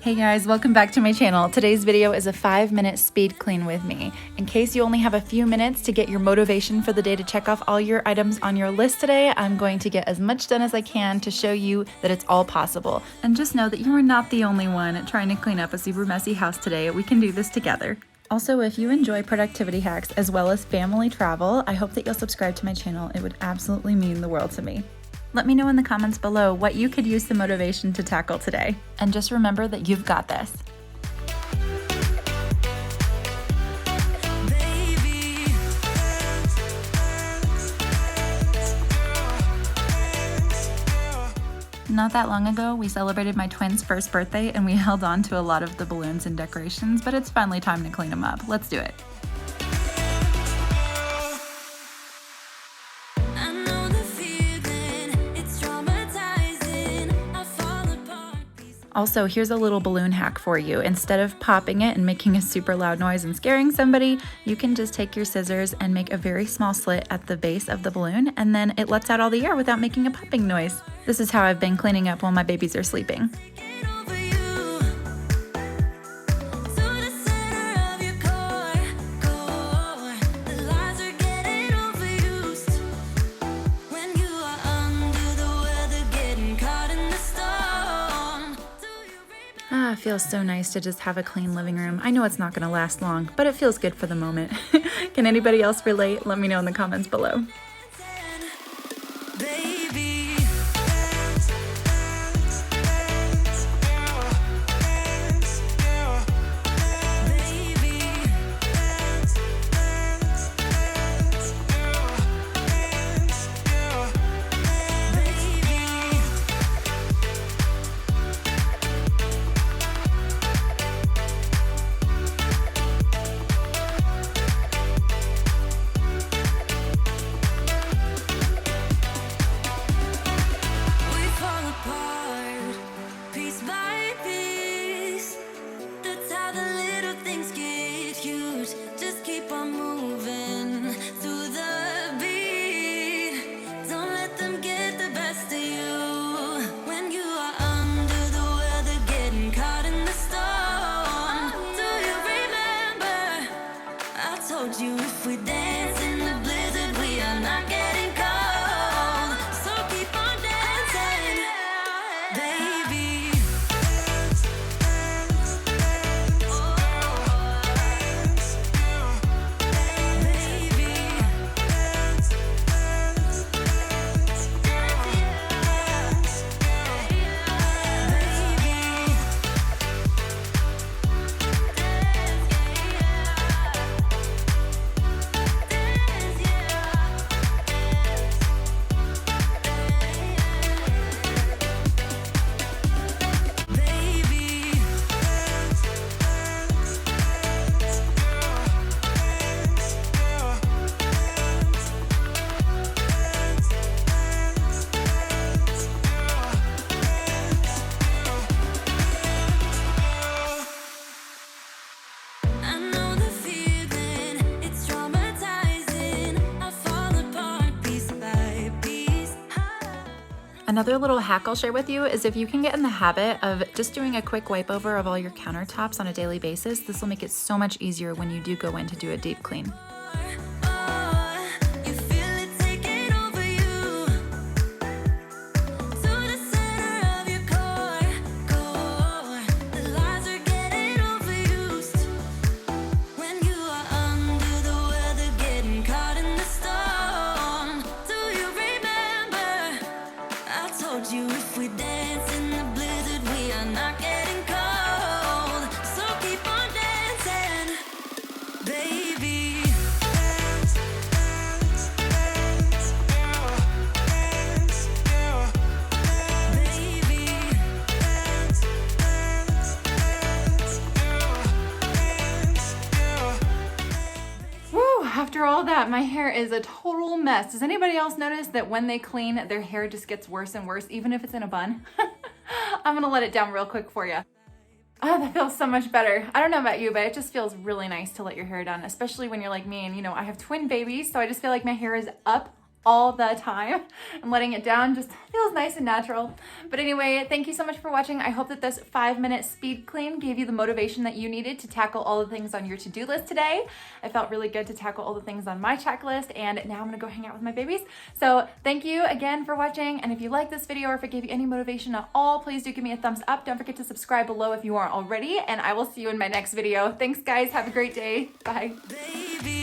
Hey guys, welcome back to my channel. Today's video is a 5-minute speed clean with me. In case you only have a few minutes to get your motivation for the day to check off all your items on your list today, I'm going to get as much done as I can to show you that it's all possible. And just know that you are not the only one trying to clean up a super messy house today. We can do this together. Also, if you enjoy productivity hacks as well as family travel, I hope that you'll subscribe to my channel. It would absolutely mean the world to me. Let me know in the comments below what you could use the motivation to tackle today. And just remember that you've got this. Not that long ago, we celebrated my twins' first birthday and we held on to a lot of the balloons and decorations, but it's finally time to clean them up. Let's do it. Also, here's a little balloon hack for you. Instead of popping it and making a super loud noise and scaring somebody, you can just take your scissors and make a very small slit at the base of the balloon, and then it lets out all the air without making a popping noise. This is how I've been cleaning up while my babies are sleeping. It feels so nice to just have a clean living room. I know it's not going to last long, but it feels good for the moment. Can anybody else relate? Let me know in the comments below. You if we dance in the blizzard, we are not getting cold. So keep on dancing, baby. Another little hack I'll share with you is if you can get in the habit of just doing a quick wipe over of all your countertops on a daily basis, this will make it so much easier when you do go in to do a deep clean. You if we dance in the blizzard, we are not getting cold. So keep on dancing, baby. Woo! After all that, my hair is a total mess. Does anybody else notice that when they clean, their hair just gets worse and worse, even if it's in a bun? I'm gonna let it down real quick for you. Oh, that feels so much better. I don't know about you, but it just feels really nice to let your hair down, especially when you're like me and, you know, I have twin babies, so I just feel like my hair is up all the time, and letting it down just feels nice and natural. But anyway, thank you so much for watching. I hope that this 5-minute speed clean gave you the motivation that you needed to tackle all the things on your to-do list today. It felt really good to tackle all the things on my checklist, and now I'm gonna go hang out with my babies. So thank you again for watching, and if you like this video or if it gave you any motivation at all, please do give me a thumbs up. Don't forget to subscribe below if you aren't already, and I will see you in my next video. Thanks guys, have a great day. Bye. Baby.